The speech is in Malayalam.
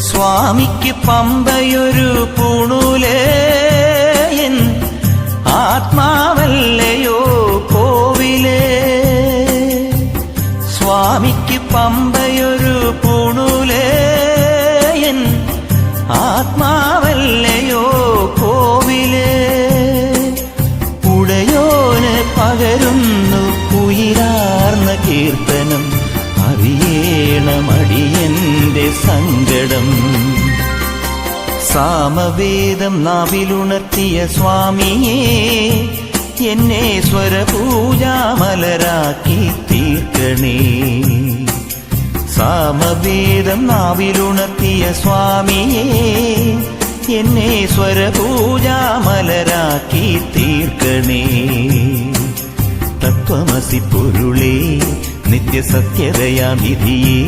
സ്വാമിക്ക് പമ്പയൊരു പൂണൂലേ, എൻ ആത്മാവല്ലയോ കോവിലേ. സ്വാമിക്ക് പമ്പയൊരു പൂണൂലേ, എൻ ആത്മാവല്ലയോ കോവിലേ. ഉടയോന് പകരുന്നു ഉയിരാർന്ന കീർത്തനം, അറിയേണമടിയന്റെ സങ്കടം. സാമവേദം നാവിലുണർത്തിയ സ്വാമിയേ, എന്നെ സ്വരപൂജാമലരാക്കി തീർക്കണേ. സാമവേദം നാവിലുണർത്തിയ സ്വാമിയേ, എന്നെ സ്വരപൂജാമലരാക്കി തീർക്കണേ. തത്വമസി പൊരുളേ, നിത്യസത്യതയാം വിധിയേ,